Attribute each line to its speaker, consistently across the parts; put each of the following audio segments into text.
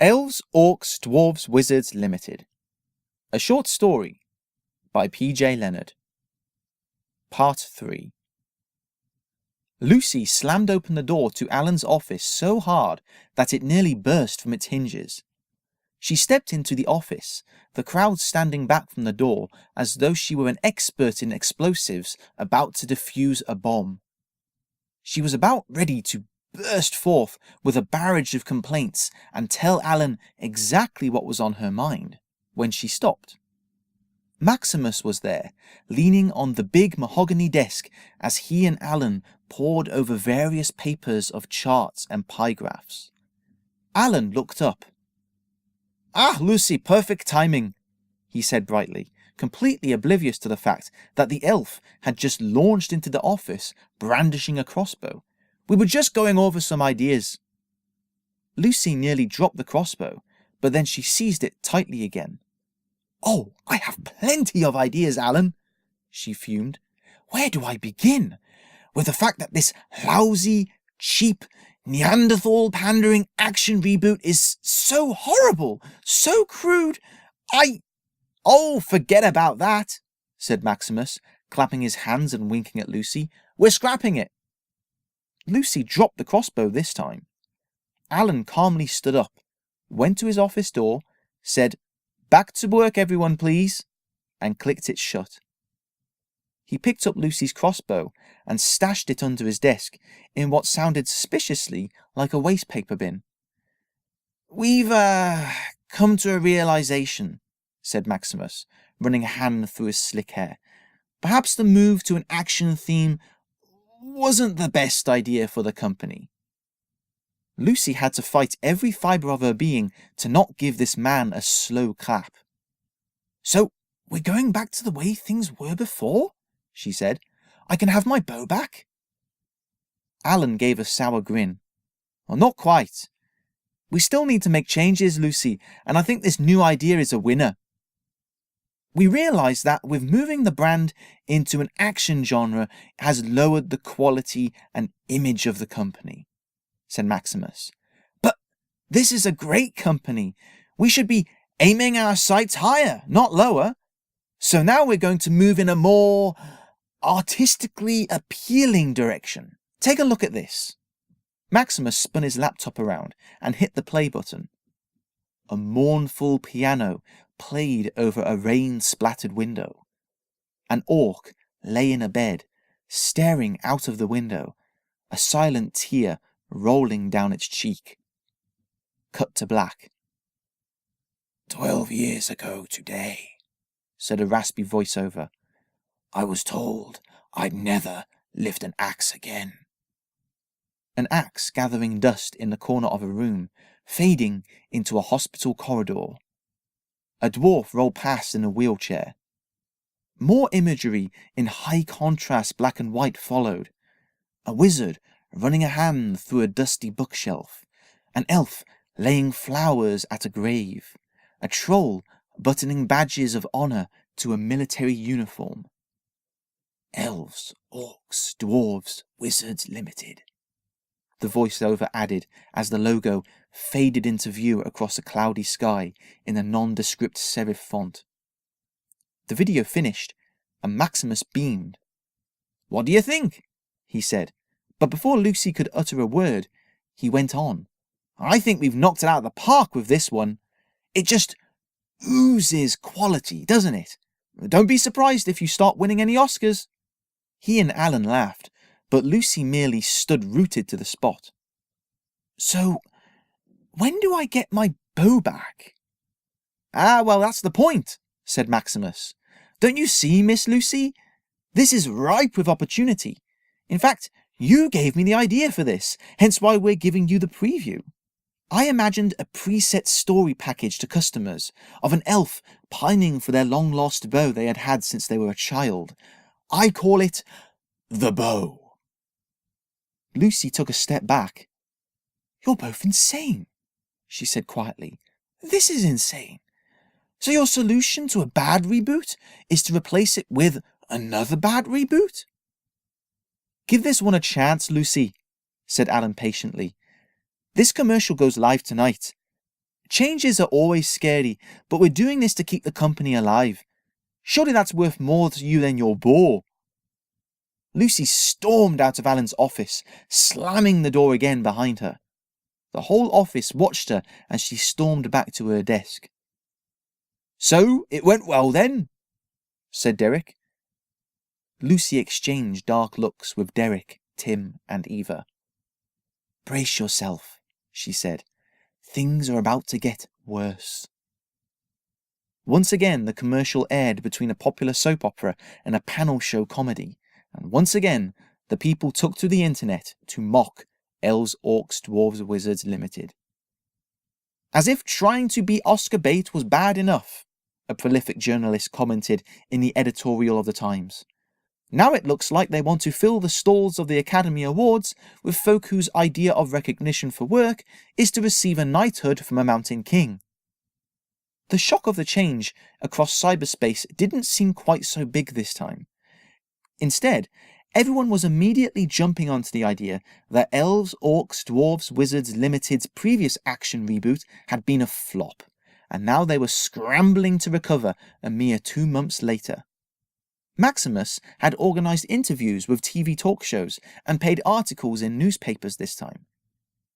Speaker 1: Elves Orcs Dwarves Wizards Limited. A short story by PJ Leonard. Part 3. Lucy slammed open the door to Alan's office so hard that it nearly burst from its hinges. She stepped into the office, the crowd standing back from the door as though she were an expert in explosives about to defuse a bomb. She was about ready to burst forth with a barrage of complaints and tell Alan exactly what was on her mind, when she stopped. Maximus was there, leaning on the big mahogany desk as he and Alan pored over various papers of charts and pie graphs. Alan looked up. "Ah, Lucy, perfect timing," he said brightly, completely oblivious to the fact that the elf had just launched into the office brandishing a crossbow. "We were just going over some ideas." Lucy nearly dropped the crossbow, but then she seized it tightly again. "Oh, I have plenty of ideas, Alan," she fumed. "Where do I begin? With the fact that this lousy, cheap, Neanderthal-pandering action reboot is so horrible, so crude, Oh, forget about that," said Maximus, clapping his hands and winking at Lucy. "We're scrapping it." Lucy dropped the crossbow this time. Alan calmly stood up, went to his office door, said, "Back to work, everyone, please," and clicked it shut. He picked up Lucy's crossbow and stashed it under his desk in what sounded suspiciously like a wastepaper bin. "We've, come to a realization," said Maximus, running a hand through his slick hair. "Perhaps the move to an action theme wasn't the best idea for the company." Lucy had to fight every fibre of her being to not give this man a slow clap. "So, we're going back to the way things were before?" she said. "I can have my bow back?" Alan gave a sour grin. "Well, not quite. We still need to make changes, Lucy, and I think this new idea is a winner. We realise that with moving the brand into an action genre has lowered the quality and image of the company," said Maximus. "But this is a great company. We should be aiming our sights higher, not lower. So now we're going to move in a more artistically appealing direction. Take a look at this." Maximus spun his laptop around and hit the play button. A mournful piano played over a rain-splattered window. An orc lay in a bed, staring out of the window, a silent tear rolling down its cheek. Cut to black. "12 years ago today," said a raspy voiceover, "I was told I'd never lift an axe again." An axe gathering dust in the corner of a room, fading into a hospital corridor. A dwarf rolled past in a wheelchair. More imagery in high-contrast black and white followed. A wizard running a hand through a dusty bookshelf. An elf laying flowers at a grave. A troll buttoning badges of honour to a military uniform. "Elves, Orcs, Dwarves, Wizards Limited," the voiceover added as the logo faded into view across a cloudy sky in a nondescript serif font. The video finished, and Maximus beamed. "What do you think?" he said, but before Lucy could utter a word, he went on. "I think we've knocked it out of the park with this one. It just oozes quality, doesn't it? Don't be surprised if you start winning any Oscars." He and Alan laughed, but Lucy merely stood rooted to the spot. "So, when do I get my bow back?" "Ah, well, that's the point," said Maximus. "Don't you see, Miss Lucy? This is ripe with opportunity. In fact, you gave me the idea for this, hence why we're giving you the preview. I imagined a preset story package to customers of an elf pining for their long-lost bow they had had since they were a child. I call it The Bow." Lucy took a step back. "You're both insane," she said quietly. "This is insane. So your solution to a bad reboot is to replace it with another bad reboot?" "Give this one a chance, Lucy," said Alan patiently. "This commercial goes live tonight. Changes are always scary, but we're doing this to keep the company alive. Surely that's worth more to you than your boar." Lucy stormed out of Alan's office, slamming the door again behind her. The whole office watched her as she stormed back to her desk. "So, it went well then?" said Derek. Lucy exchanged dark looks with Derek, Tim, and Eva. "Brace yourself," she said. "Things are about to get worse." Once again, the commercial aired between a popular soap opera and a panel show comedy, and once again, the people took to the internet to mock Elves Orcs Dwarves Wizards Limited. "As if trying to be Oscar bait was bad enough," a prolific journalist commented in the editorial of the Times. "Now it looks like they want to fill the stalls of the Academy Awards with folk whose idea of recognition for work is to receive a knighthood from a mountain king." The shock of the change across cyberspace didn't seem quite so big this time. Instead, everyone was immediately jumping onto the idea that Elves, Orcs, Dwarves, Wizards Limited's previous action reboot had been a flop, and now they were scrambling to recover a mere 2 months later. Maximus had organised interviews with TV talk shows and paid articles in newspapers this time.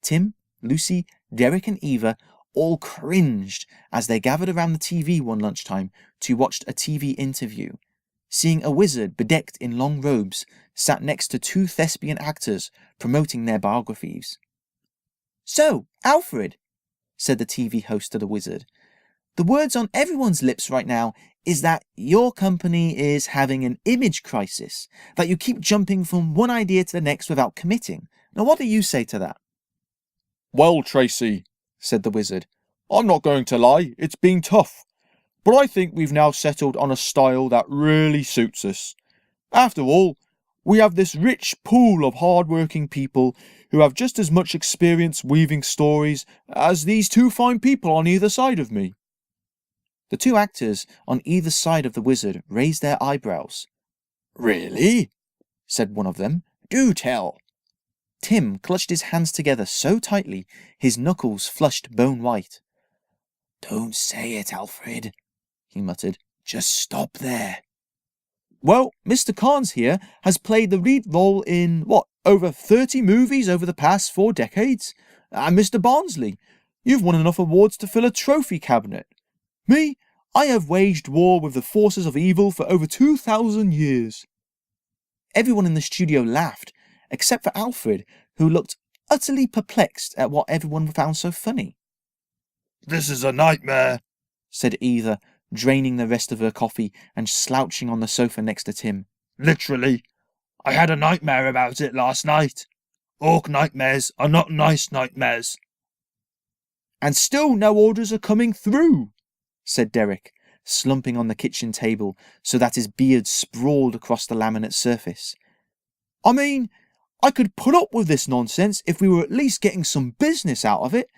Speaker 1: Tim, Lucy, Derek and Eva all cringed as they gathered around the TV one lunchtime to watch a TV interview, seeing a wizard bedecked in long robes sat next to 2 thespian actors promoting their biographies. "So, Alfred," said the TV host to the wizard, "the words on everyone's lips right now is that your company is having an image crisis, that you keep jumping from one idea to the next without committing. Now what do you say to that?"
Speaker 2: "Well, Tracy," said the wizard, "I'm not going to lie, it's been tough. But I think we've now settled on a style that really suits us. After all, we have this rich pool of hard-working people who have just as much experience weaving stories as these 2 fine people on either side of me."
Speaker 1: The 2 actors on either side of the wizard raised their eyebrows.
Speaker 2: "Really?"
Speaker 1: said one of them.
Speaker 2: "Do tell."
Speaker 1: Tim clutched his hands together so tightly his knuckles flushed bone white. "Don't say it, Alfred," he muttered. "Just stop there."
Speaker 2: "Well, Mr. Carnes here has played the lead role in, over 30 movies over the past 4 decades? And Mr. Barnsley, you've won enough awards to fill a trophy cabinet. Me, I have waged war with the forces of evil for over 2,000 years.
Speaker 1: Everyone in the studio laughed, except for Alfred, who looked utterly perplexed at what everyone found so funny.
Speaker 2: "This is a nightmare,"
Speaker 1: said Eva, draining the rest of her coffee and slouching on the sofa next to Tim.
Speaker 2: "Literally. I had a nightmare about it last night. Orc nightmares are not nice nightmares."
Speaker 1: "And still no orders are coming through," said Derek, slumping on the kitchen table so that his beard sprawled across the laminate surface.
Speaker 2: "I mean, I could put up with this nonsense if we were at least getting some business out of it,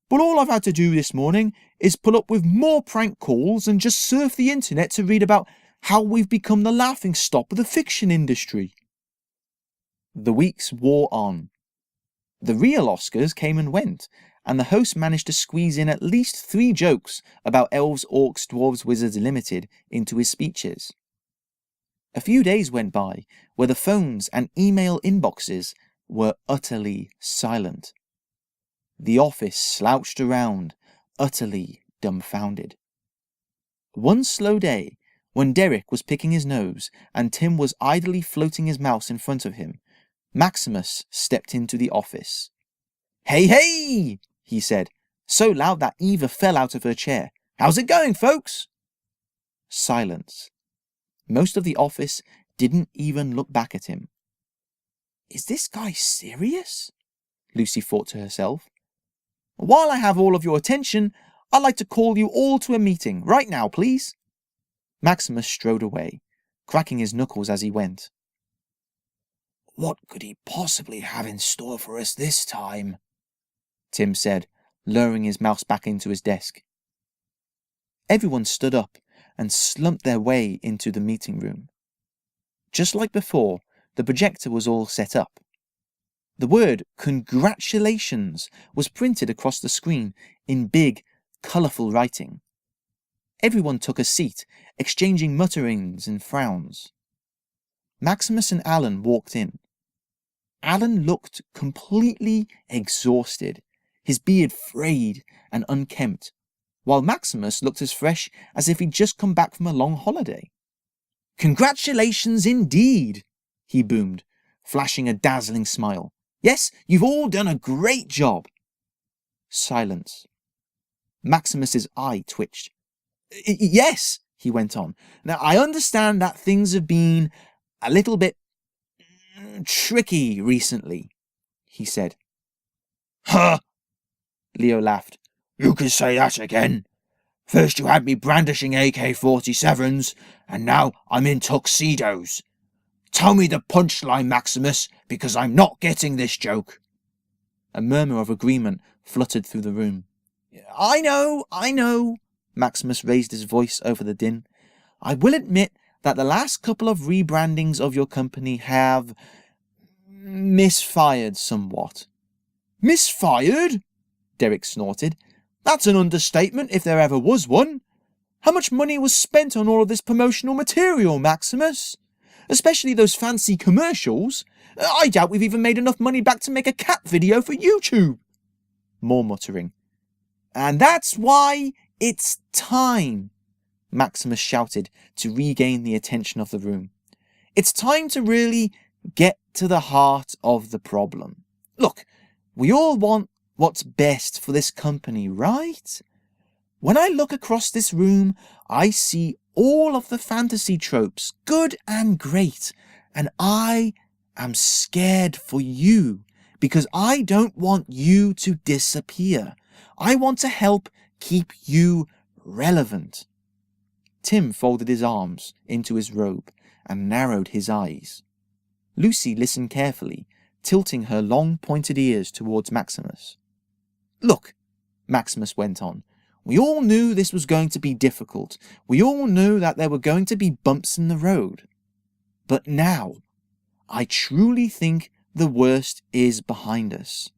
Speaker 2: but all I've had to do this morning is put up with more prank calls and just surf the internet to read about how we've become the laughingstock of the fiction industry."
Speaker 1: The weeks wore on. The real Oscars came and went, and the host managed to squeeze in at least 3 jokes about Elves, Orcs, Dwarves, Wizards Limited into his speeches. A few days went by where the phones and email inboxes were utterly silent. The office slouched around, utterly dumbfounded. One slow day, when Derek was picking his nose and Tim was idly floating his mouse in front of him, Maximus stepped into the office. "Hey, hey!" he said, so loud that Eva fell out of her chair. "How's it going, folks?" Silence. Most of the office didn't even look back at him. "Is this guy serious?" Lucy thought to herself. "While I have all of your attention, I'd like to call you all to a meeting, right now, please." Maximus strode away, cracking his knuckles as he went. "What could he possibly have in store for us this time?" Tim said, lowering his mouse back into his desk. Everyone stood up and slumped their way into the meeting room. Just like before, the projector was all set up. The word "Congratulations" was printed across the screen in big, colourful writing. Everyone took a seat, exchanging mutterings and frowns. Maximus and Alan walked in. Alan looked completely exhausted, his beard frayed and unkempt, while Maximus looked as fresh as if he'd just come back from a long holiday. "Congratulations indeed," he boomed, flashing a dazzling smile. "Yes, you've all done a great job." Silence. Maximus's eye twitched. "Yes," he went on. "Now, I understand that things have been a little bit tricky recently," he said.
Speaker 2: Huh,
Speaker 1: Leo laughed.
Speaker 2: you can say that again. First you had me brandishing AK-47s, and now I'm in tuxedos. Tell me the punchline, Maximus, because I'm not getting this joke."
Speaker 1: A murmur of agreement fluttered through the room. I know, Maximus raised his voice over the din. "I will admit that the last couple of rebrandings of your company have misfired somewhat."
Speaker 2: "Misfired?"
Speaker 1: Derek snorted.
Speaker 2: "That's an understatement if there ever was one. How much money was spent on all of this promotional material, Maximus? Especially those fancy commercials. I doubt we've even made enough money back to make a cat video for YouTube."
Speaker 1: More muttering. "And that's why it's time," Maximus shouted to regain the attention of the room. "It's time to really get to the heart of the problem. Look, we all want what's best for this company, right? When I look across this room, I see all of the fantasy tropes, good and great, and I am scared for you, because I don't want you to disappear. I want to help keep you relevant." Tim folded his arms into his robe and narrowed his eyes. Lucy listened carefully, tilting her long pointed ears towards Maximus. "Look," Maximus went on, "we all knew this was going to be difficult. We all knew that there were going to be bumps in the road. But now, I truly think the worst is behind us.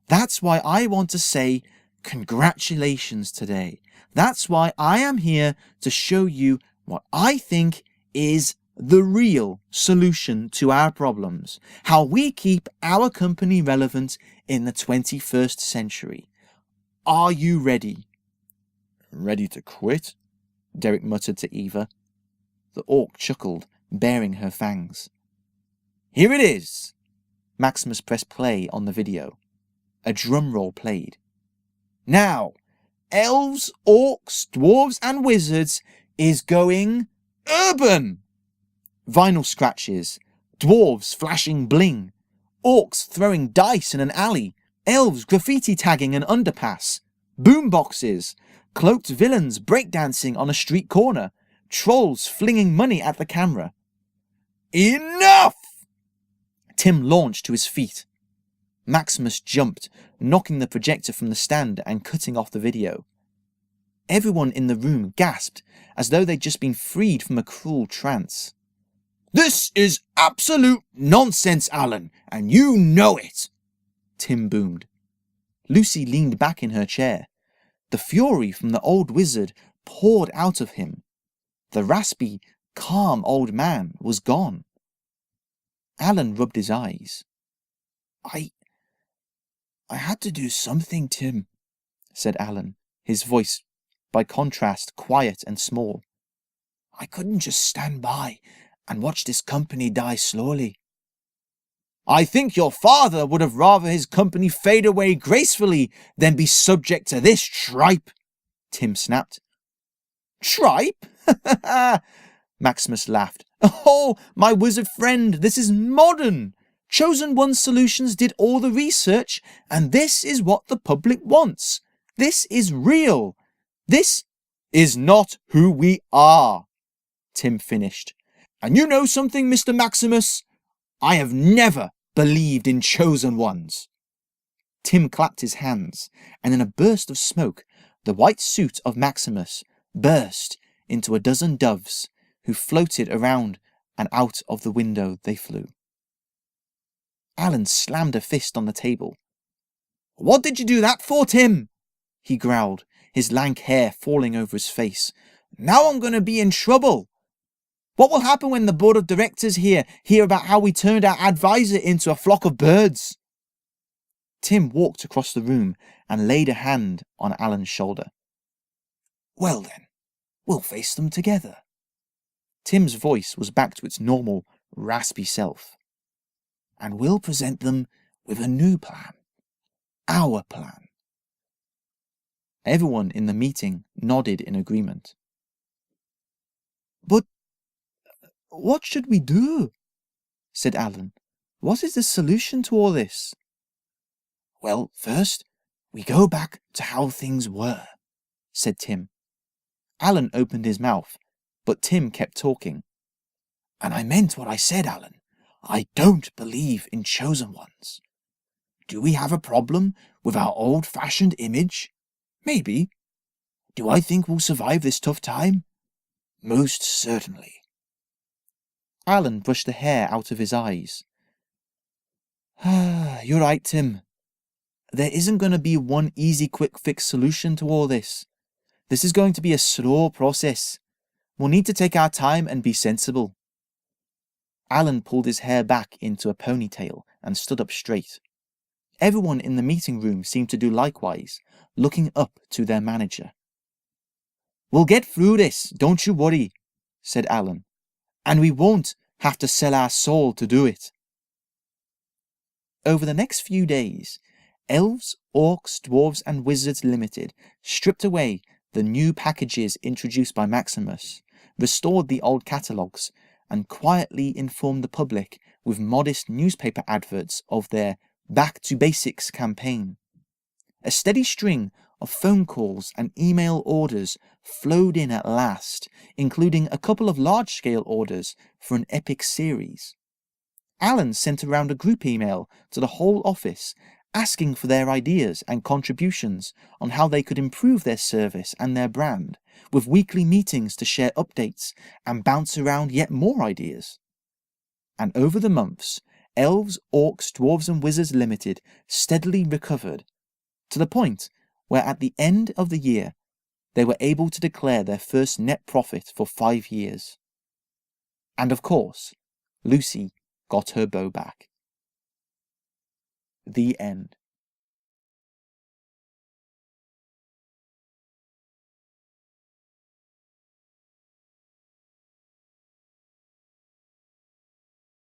Speaker 1: That's why I want to say congratulations today. That's why I am here to show you what I think is the real solution to our problems. How we keep our company relevant in the 21st century. Are you ready?"
Speaker 2: "Ready to quit?"
Speaker 1: Derek muttered to Eva. The orc chuckled, baring her fangs. "Here it is." Maximus pressed play on the video. A drum roll played. "Now, Elves, Orcs, Dwarves and Wizards is going urban." Vinyl scratches, dwarves flashing bling, orcs throwing dice in an alley, elves graffiti tagging an underpass, boomboxes, cloaked villains breakdancing on a street corner, trolls flinging money at the camera.
Speaker 2: "Enough!"
Speaker 1: Tim launched to his feet. Maximus jumped, knocking the projector from the stand and cutting off the video. Everyone in the room gasped, as though they'd just been freed from a cruel trance.
Speaker 2: "This is absolute nonsense, Alan, and you know it,"
Speaker 1: Tim boomed. Lucy leaned back in her chair. The fury from the old wizard poured out of him. The raspy, calm old man was gone. Alan rubbed his eyes. I had to do something, Tim," said Alan, his voice, by contrast, quiet and small. "I couldn't just stand by and watch this company die slowly."
Speaker 2: "I think your father would have rather his company fade away gracefully than be subject to this tripe,"
Speaker 1: Tim snapped.
Speaker 2: "Tripe?"
Speaker 1: Maximus laughed. "Oh, my wizard friend, this is modern. Chosen One Solutions did all the research, and this is what the public wants. This is real. This
Speaker 2: is not who we are,"
Speaker 1: Tim finished.
Speaker 2: "And you know something, Mr. Maximus? I have never believed in chosen ones."
Speaker 1: Tim clapped his hands, and in a burst of smoke, the white suit of Maximus burst into a dozen doves, who floated around and out of the window they flew. Alan slammed a fist on the table. "What did you do that for, Tim?" he growled, his lank hair falling over his face. "Now I'm going to be in trouble. What will happen when the board of directors hear about how we turned our advisor into a flock of birds?" Tim walked across the room and laid a hand on Alan's shoulder. "Well then, we'll face them together." Tim's voice was back to its normal, raspy self. "And we'll present them with a new plan. Our plan." Everyone in the meeting nodded in agreement. "But what should we do?" said Alan. "What is the solution to all this?" "Well, first, we go back to how things were," said Tim. Alan opened his mouth, but Tim kept talking. "And I meant what I said, Alan. I don't believe in chosen ones. Do we have a problem with our old-fashioned image? Maybe. Do I think we'll survive this tough time? Most certainly." Alan brushed the hair out of his eyes. "You're right, Tim. There isn't going to be one easy quick fix solution to all this. This is going to be a slow process. We'll need to take our time and be sensible." Alan pulled his hair back into a ponytail and stood up straight. Everyone in the meeting room seemed to do likewise, looking up to their manager. "We'll get through this, don't you worry," said Alan. "And we won't have to sell our soul to do it." Over the next few days, Elves, Orcs, Dwarves and Wizards Limited stripped away the new packages introduced by Maximus, restored the old catalogues, and quietly informed the public with modest newspaper adverts of their Back to Basics campaign. A steady string of phone calls and email orders flowed in at last, including a couple of large-scale orders for an epic series. Alan sent around a group email to the whole office asking for their ideas and contributions on how they could improve their service and their brand, with weekly meetings to share updates and bounce around yet more ideas. And over the months, Elves, Orcs, Dwarves and Wizards Limited steadily recovered, to the point where at the end of the year, they were able to declare their first net profit for 5 years. And of course, Lucy got her bow back. The end.